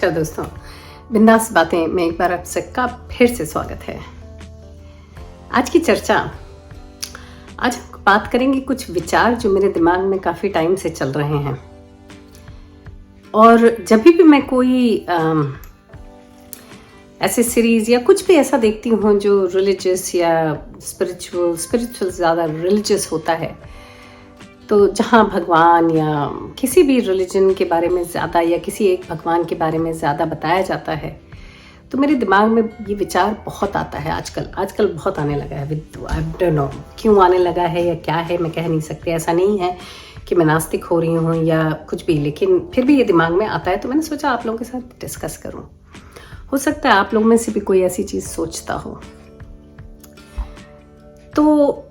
नमस्कार दोस्तों, बिंदास बातें में एक बार आप सबका फिर से स्वागत है। आज की चर्चा, आज हम बात करेंगे कुछ विचार जो मेरे दिमाग में काफ़ी टाइम से चल रहे हैं। और जब भी मैं कोई ऐसे सीरीज या कुछ भी ऐसा देखती हूँ जो रिलीजियस या स्पिरिचुअल ज़्यादा रिलीजियस होता है, तो जहाँ भगवान या किसी भी रिलीजन के बारे में ज़्यादा या किसी एक भगवान के बारे में ज़्यादा बताया जाता है, तो मेरे दिमाग में ये विचार बहुत आता है। आजकल बहुत आने लगा है। आई डोंट नो क्यों आने लगा है या क्या है, मैं कह नहीं सकती। ऐसा नहीं है कि मैं नास्तिक हो रही हूँ या कुछ भी, लेकिन फिर भी ये दिमाग में आता है, तो मैंने सोचा आप लोगों के साथ डिस्कस करूँ। हो सकता है आप लोगों में से भी कोई ऐसी चीज़ सोचता हो। तो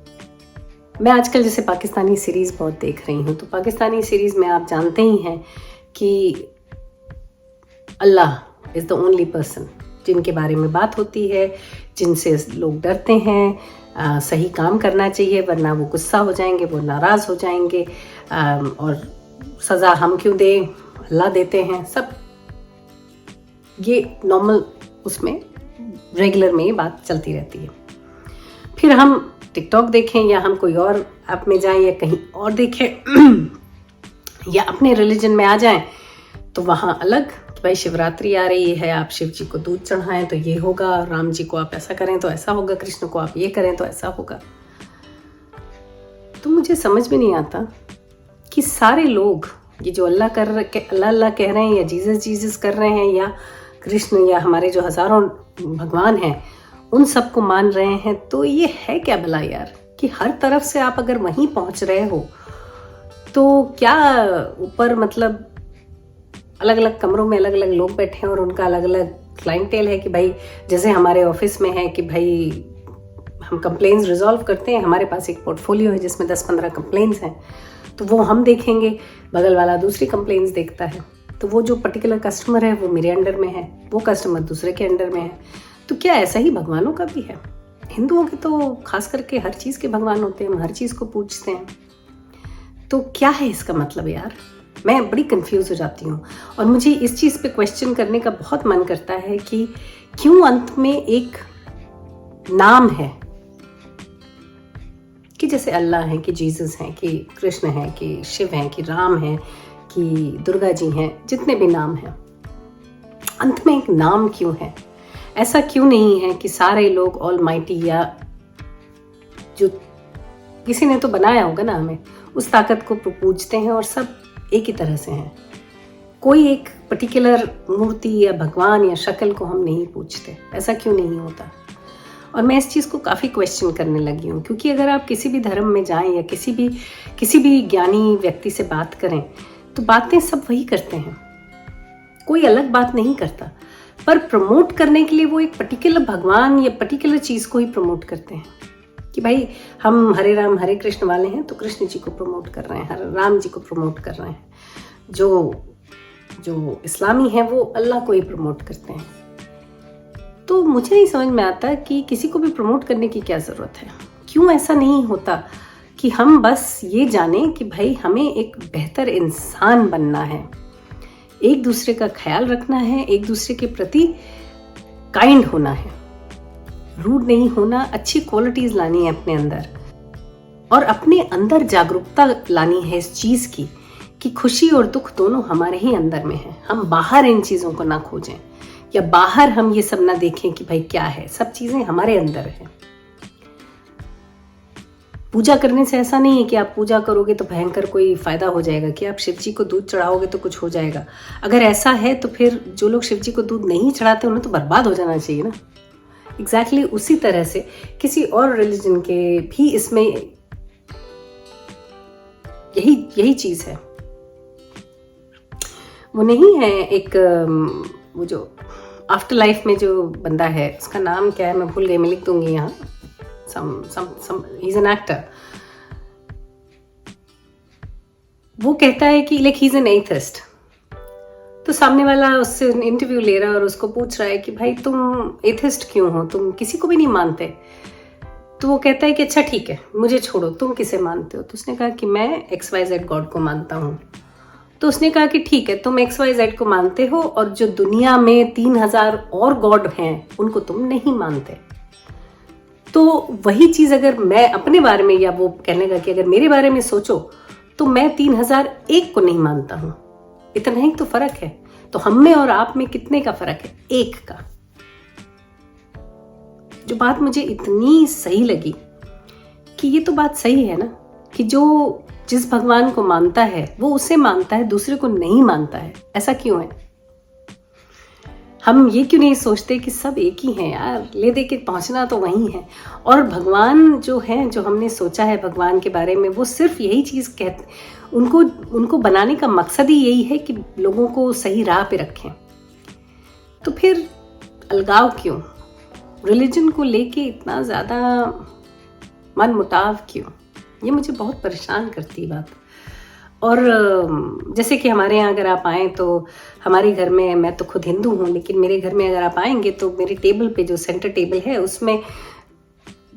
मैं आजकल जैसे पाकिस्तानी सीरीज़ बहुत देख रही हूँ, तो पाकिस्तानी सीरीज़ में आप जानते ही हैं कि अल्लाह इज़ द ओनली पर्सन जिनके बारे में बात होती है, जिनसे लोग डरते हैं। सही काम करना चाहिए, वरना वो गुस्सा हो जाएंगे, वो नाराज़ हो जाएंगे, और सज़ा हम क्यों दें, अल्लाह देते हैं। सब ये नॉर्मल उसमें रेगुलर में ये बात चलती रहती है। फिर हम टिकटॉक देखें या हम कोई और ऐप में जाएं या कहीं और देखें या अपने रिलीजन में आ जाएं, तो वहाँ अलग कि भाई शिवरात्रि आ रही है, आप शिव जी को दूध चढ़ाएं तो ये होगा, राम जी को आप ऐसा करें तो ऐसा होगा, कृष्ण को आप ये करें तो ऐसा होगा। तो मुझे समझ में नहीं आता कि सारे लोग ये जो अल्लाह अल्लाह कह रहे हैं या जीसस कर रहे हैं या कृष्ण या हमारे जो हज़ारों भगवान हैं, उन सबको मान रहे हैं, तो ये है क्या भला यार कि हर तरफ से आप अगर वहीं पहुंच रहे हो, तो क्या ऊपर मतलब अलग अलग कमरों में अलग अलग लोग बैठे हैं और उनका अलग अलग क्लाइंटेल है कि भाई जैसे हमारे ऑफिस में है कि भाई हम कंप्लेंट्स रिजॉल्व करते हैं, हमारे पास एक पोर्टफोलियो है जिसमें 10-15 कंप्लेंट्स हैं, तो वो हम देखेंगे, बगल वाला दूसरी कंप्लेंट्स देखता है, तो वो जो पर्टिकुलर कस्टमर है वो मेरे अंडर में है, वो कस्टमर दूसरे के अंडर में है। तो क्या ऐसा ही भगवानों का भी है? हिंदुओं के तो खास करके हर चीज़ के भगवान होते हैं, हम हर चीज़ को पूजते हैं। तो क्या है इसका मतलब यार? मैं बड़ी कंफ्यूज हो जाती हूँ और मुझे इस चीज़ पे क्वेश्चन करने का बहुत मन करता है कि क्यों अंत में एक नाम है कि जैसे अल्लाह है, कि जीसस हैं, कि कृष्ण है, कि शिव हैं, कि राम हैं, कि दुर्गा जी हैं, जितने भी नाम हैं, अंत में एक नाम क्यों है? ऐसा क्यों नहीं है कि सारे लोग ऑलमाइटी या जो किसी ने तो बनाया होगा ना हमें, उस ताकत को पूजते हैं और सब एक ही तरह से हैं? कोई एक पर्टिकुलर मूर्ति या भगवान या शक्ल को हम नहीं पूजते, ऐसा क्यों नहीं होता? और मैं इस चीज़ को काफ़ी क्वेश्चन करने लगी हूँ, क्योंकि अगर आप किसी भी धर्म में जाएं या किसी भी ज्ञानी व्यक्ति से बात करें, तो बातें सब वही करते हैं, कोई अलग बात नहीं करता, पर प्रमोट करने के लिए वो एक पर्टिकुलर भगवान या पर्टिकुलर चीज़ को ही प्रमोट करते हैं कि भाई हम हरे राम हरे कृष्ण वाले हैं, तो कृष्ण जी को प्रमोट कर रहे हैं, राम जी को प्रमोट कर रहे हैं। जो इस्लामी हैं वो अल्लाह को ही प्रमोट करते हैं। तो मुझे नहीं समझ में आता कि किसी को भी प्रमोट करने की क्या ज़रूरत है। क्यों ऐसा नहीं होता कि हम बस ये जानें कि भाई हमें एक बेहतर इंसान बनना है, एक दूसरे का ख्याल रखना है, एक दूसरे के प्रति काइंड होना है, रूड नहीं होना, अच्छी क्वालिटीज लानी है अपने अंदर, और अपने अंदर जागरूकता लानी है इस चीज़ की कि खुशी और दुख दोनों हमारे ही अंदर में है। हम बाहर इन चीज़ों को ना खोजें या बाहर हम ये सब ना देखें कि भाई क्या है, सब चीज़ें हमारे अंदर है। पूजा करने से ऐसा नहीं है कि आप पूजा करोगे तो भयंकर कोई फायदा हो जाएगा, कि आप शिव जी को दूध चढ़ाओगे तो कुछ हो जाएगा। अगर ऐसा है तो फिर जो लोग शिव जी को दूध नहीं चढ़ाते उन्हें तो बर्बाद हो जाना चाहिए ना। एग्जैक्टली उसी तरह से किसी और रिलीजन के भी इसमें यही चीज़ है। वो नहीं है एक वो जो आफ्टर लाइफ में जो बंदा है, उसका नाम क्या है मैं भूल गई, मैं लिख दूंगी यहाँ। he's an actor. वो कहता है कि like he's an atheist, तो सामने वाला उससे इंटरव्यू ले रहा है और उसको पूछ रहा है कि भाई तुम एथिस्ट क्यों हो, तुम किसी को भी नहीं मानते? तो वो कहता है कि अच्छा ठीक है मुझे छोड़ो, तुम किसे मानते हो? तो उसने कहा कि मैं XYZ गॉड को मानता हूँ। तो उसने कहा कि ठीक है, तुम XYZ को मानते हो और जो दुनिया में 3000 और गॉड हैं उनको तुम नहीं मानते। तो वही चीज अगर मैं अपने बारे में, या वो कहने लगा कि अगर मेरे बारे में सोचो तो मैं 3001 को नहीं मानता हूं। इतना ही तो फर्क है। तो हम में और आप में कितने का फर्क है? एक का। जो बात मुझे इतनी सही लगी कि ये तो बात सही है ना, कि जो जिस भगवान को मानता है वो उसे मानता है, दूसरे को नहीं मानता है। ऐसा क्यों है? हम ये क्यों नहीं सोचते कि सब एक ही हैं यार, ले दे के पहुंचना तो वही है। और भगवान जो है, जो हमने सोचा है भगवान के बारे में, वो सिर्फ यही चीज कहते, उनको बनाने का मकसद ही यही है कि लोगों को सही राह पे रखें। तो फिर अलगाव क्यों? रिलीजन को लेके इतना ज्यादा मन मुटाव क्यों? ये मुझे बहुत परेशान करती बात। और जैसे कि हमारे यहाँ अगर आप आएँ तो हमारे घर में, मैं तो खुद हिंदू हूँ, लेकिन मेरे घर में अगर आप आएंगे तो मेरे टेबल पे जो सेंटर टेबल है उसमें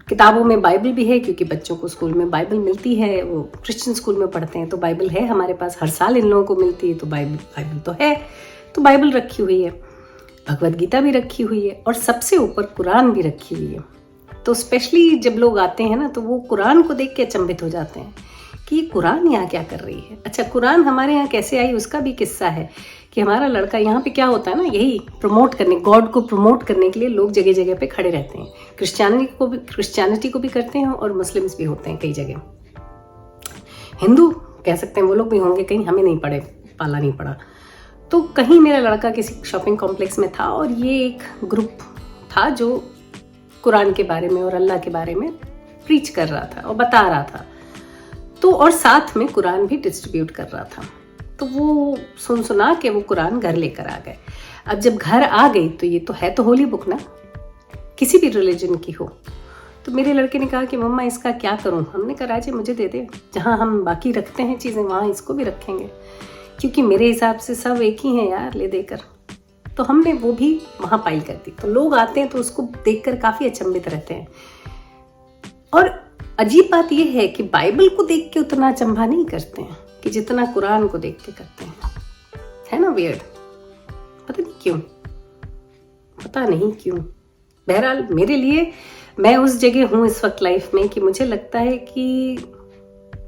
किताबों में बाइबल भी है, क्योंकि बच्चों को स्कूल में बाइबल मिलती है, वो क्रिश्चियन स्कूल में पढ़ते हैं, तो बाइबल है हमारे पास, हर साल इन लोगों को मिलती है, तो बाइबल तो है। तो बाइबल रखी हुई है, भगवद गीता भी रखी हुई है, और सबसे ऊपर कुरान भी रखी हुई है। तो स्पेशली जब लोग आते हैं ना तो वो कुरान को देख के अचंभित हो जाते हैं कि ये कुरान यहाँ क्या कर रही है। अच्छा, कुरान हमारे यहाँ कैसे आई उसका भी किस्सा है कि हमारा लड़का, यहाँ पे क्या होता है ना, यही प्रमोट करने, गॉड को प्रमोट करने के लिए लोग जगह जगह पे खड़े रहते हैं। क्रिश्चियनिटी को भी करते हैं और मुस्लिम्स भी होते हैं कई जगह। हिंदू कह सकते हैं वो लोग भी होंगे, कहीं हमें नहीं पाला नहीं पड़ा। तो कहीं मेरा लड़का किसी शॉपिंग कॉम्प्लेक्स में था और ये एक ग्रुप था जो कुरान के बारे में और अल्लाह के बारे में प्रीच कर रहा था और बता रहा था, तो और साथ में कुरान भी डिस्ट्रीब्यूट कर रहा था। तो वो सुना के वो कुरान घर लेकर आ गए। अब जब घर आ गई तो ये तो है तो होली बुक ना, किसी भी रिलीजन की हो। तो मेरे लड़के ने कहा कि मम्मा इसका क्या करूं? हमने कहा राजे मुझे दे दे, जहां हम बाकी रखते हैं चीजें वहां इसको भी रखेंगे, क्योंकि मेरे हिसाब से सब एक ही हैं यार, ले देकर। तो हमने वो भी वहां पाई कर दी। तो लोग आते हैं तो उसको देखकर काफी अचंभित रहते हैं। और अजीब बात यह है कि बाइबल को देख के उतना अचंभा नहीं करते हैं कि जितना कुरान को देख के करते हैं। है ना वियर्ड? पता नहीं क्यों, पता नहीं क्यों। बहरहाल मेरे लिए, मैं उस जगह हूं इस वक्त लाइफ में कि मुझे लगता है कि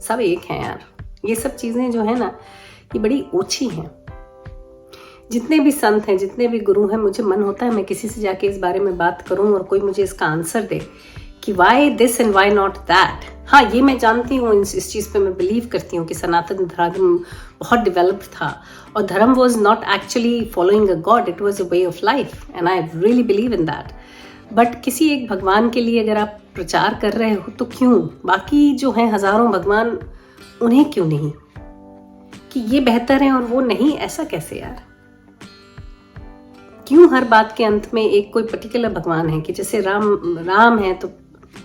सब एक हैं यार। ये सब चीजें जो है ना, ये बड़ी ओछी हैं। जितने भी संत हैं, जितने भी गुरु हैं, मुझे मन होता है मैं किसी से जाके इस बारे में बात करूं और कोई मुझे इसका आंसर दे कि why this and why not that. हाँ, ये मैं जानती हूँ, इस चीज़ पे मैं बिलीव करती हूँ कि सनातन धर्म बहुत डेवलप्ड था और धर्म was not actually following a God, it was a way of life and I really believe in that. But किसी एक भगवान के लिए अगर आप प्रचार कर रहे हो तो क्यों बाकी जो हैं हजारों भगवान, उन्हें क्यों नहीं? कि ये बेहतर है और वो नहीं, ऐसा कैसे यार? क्यों हर बात के अंत में एक कोई पर्टिकुलर भगवान है? कि जैसे राम है तो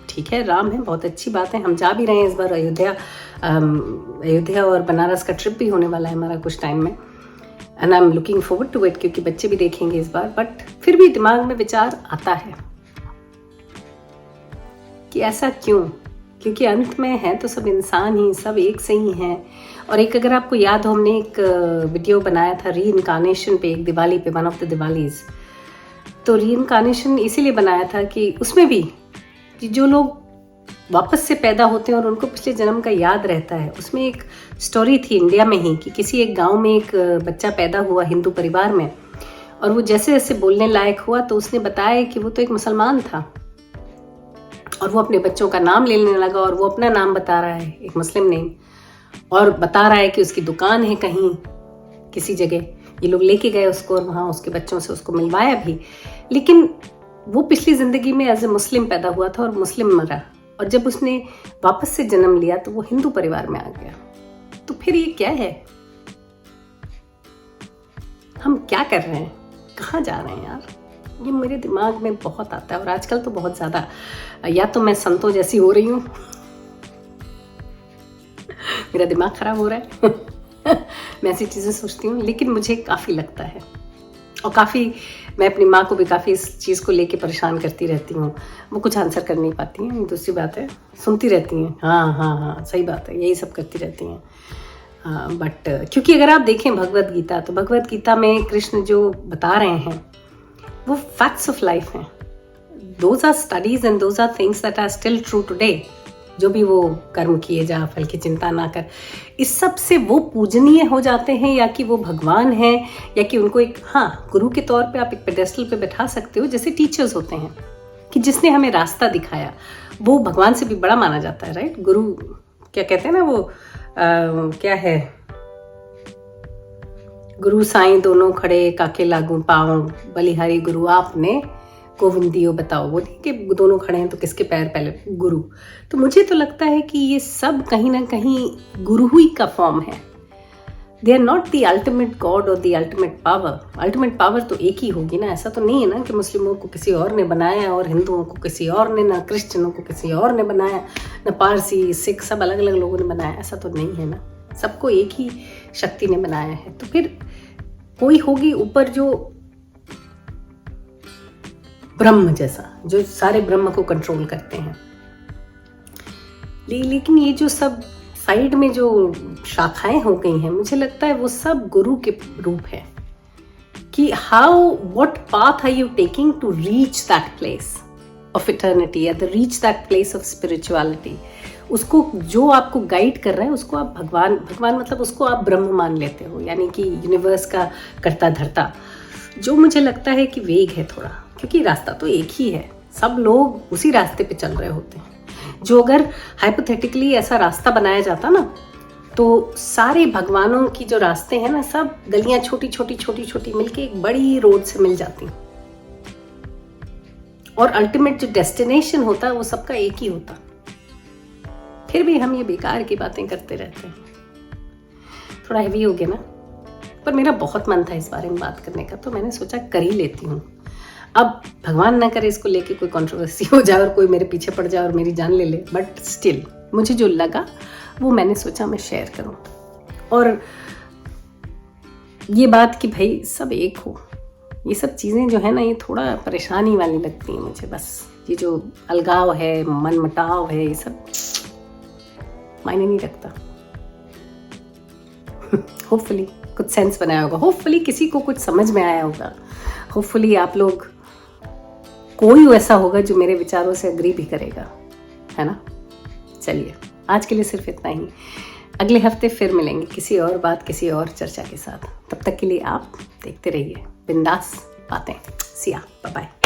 ठीक है, राम है, बहुत अच्छी बात है। हम जा भी रहे हैं इस बार अयोध्या और बनारस का ट्रिप भी होने वाला है हमारा कुछ टाइम में, and I am looking forward to it, क्योंकि बच्चे भी देखेंगे इस बार। बट फिर भी दिमाग में विचार आता है कि ऐसा क्यों? क्योंकि अंत में है तो सब इंसान ही, सब एक से ही हैं। और एक, अगर आपको याद हो, हमने एक वीडियो बनाया था री इनकारनेशन पे, एक दिवाली पे, वन ऑफ द दिवालीज। तो री इनकारनेशन इसीलिए बनाया था कि उसमें भी कि जो लोग वापस से पैदा होते हैं और उनको पिछले जन्म का याद रहता है, उसमें एक स्टोरी थी इंडिया में ही कि किसी एक गांव में एक बच्चा पैदा हुआ हिंदू परिवार में, और वो जैसे जैसे बोलने लायक हुआ तो उसने बताया कि वो तो एक मुसलमान था और वो अपने बच्चों का नाम लेने लगा और वो अपना नाम बता रहा है, एक मुस्लिम नेम, और बता रहा है कि उसकी दुकान है कहीं किसी जगह। ये लोग लेके गए उसको और वहाँ उसके बच्चों से उसको मिलवाया भी, लेकिन वो पिछली जिंदगी में एज ए मुस्लिम पैदा हुआ था और मुस्लिम मरा, और जब उसने वापस से जन्म लिया तो वो हिंदू परिवार में आ गया। तो फिर ये क्या है? हम क्या कर रहे हैं? कहाँ जा रहे हैं यार? ये मेरे दिमाग में बहुत आता है, और आजकल तो बहुत ज्यादा। या तो मैं संतों जैसी हो रही हूँ, मेरा दिमाग खराब हो रहा है मैं ऐसी चीजें सोचती हूँ, लेकिन मुझे काफी लगता है, और काफी मैं अपनी माँ को भी काफी इस चीज को लेके परेशान करती रहती हूँ। वो कुछ आंसर कर नहीं पाती हैं, दूसरी बात है सुनती रहती हैं, हाँ हाँ हाँ सही बात है, यही सब करती रहती हैं। बट क्योंकि अगर आप देखें भगवत गीता, तो भगवत गीता में कृष्ण जो बता रहे हैं वो फैक्ट्स ऑफ लाइफ हैं. Those are studies and those are things that are still true today. जो भी वो कर्म किए जा, फल की चिंता ना कर, इस सब से वो पूजनीय हो जाते हैं, या कि वो भगवान है, या कि उनको एक गुरु के तौर पे आप एक पेडेस्टल पे बैठा सकते हो, जैसे टीचर्स होते हैं कि जिसने हमें रास्ता दिखाया, वो भगवान से भी बड़ा माना जाता है. राइट? गुरु क्या कहते हैं ना, वो क्या है, गुरु साईं दोनों खड़े काके लागू पाऊं, बलिहारी गुरु आपने गोविंदियो बताओ. वो नहीं कि दोनों खड़े हैं तो किसके पैर पहले, गुरु. तो मुझे तो लगता है कि ये सब कहीं ना कहीं गुरु ही का फॉर्म है. They are not the ultimate god और the ultimate power. Ultimate power तो एक ही होगी ना. ऐसा तो नहीं है ना कि मुस्लिमों को किसी और ने बनाया और हिंदुओं को किसी और ने, ना क्रिश्चियनों को किसी और ने बनाया, ना पारसी सिख सब अलग अलग लोगों ने बनाया. ऐसा तो नहीं है ना. सबको एक ही शक्ति ने बनाया है. तो फिर कोई होगी ऊपर जो ब्रह्म जैसा, जो सारे ब्रह्म को कंट्रोल करते हैं. लेकिन ये जो सब साइड में जो शाखाएं हो गई हैं, मुझे लगता है वो सब गुरु के रूप है कि how, what path are you taking to reach that place of eternity, या the reach that place of spirituality. उसको जो आपको गाइड कर रहा है, उसको आप भगवान मतलब उसको आप ब्रह्म मान लेते हो, यानी कि यूनिवर्स का करता धरता. जो मुझे लगता है कि वेग है थोड़ा, क्योंकि रास्ता तो एक ही है, सब लोग उसी रास्ते पे चल रहे होते हैं. जो अगर हाइपोथेटिकली ऐसा रास्ता बनाया जाता ना, तो सारे भगवानों की जो रास्ते हैं ना, सब गलियां छोटी छोटी मिलके एक बड़ी रोड से मिल जाती, और अल्टीमेट जो डेस्टिनेशन होता है वो सबका एक ही होता. फिर भी हम ये बेकार की बातें करते रहते हैं. थोड़ा हैवी हो गया ना, पर मेरा बहुत मन था इस बारे में बात करने का, तो मैंने सोचा कर ही लेती हूँ. अब भगवान ना करे इसको लेके कोई कंट्रोवर्सी हो जाए और कोई मेरे पीछे पड़ जाए और मेरी जान ले ले, बट स्टिल मुझे जो लगा वो मैंने सोचा मैं शेयर करूँ. और ये बात कि भाई सब एक हो, ये सब चीज़ें जो है ना, ये थोड़ा परेशानी वाली लगती हैं मुझे. बस ये जो अलगाव है, मन मटाव है, ये सब मायने नहीं रखता. होपफुली कुछ सेंस बनाया होगा, होपफुली किसी को कुछ समझ में आया होगा, होपफुली आप लोग, कोई ऐसा होगा जो मेरे विचारों से अग्री भी करेगा, है ना. चलिए आज के लिए सिर्फ इतना ही. अगले हफ्ते फिर मिलेंगे किसी और बात, किसी और चर्चा के साथ. तब तक के लिए आप देखते रहिए बिंदास बातें. See ya, bye bye.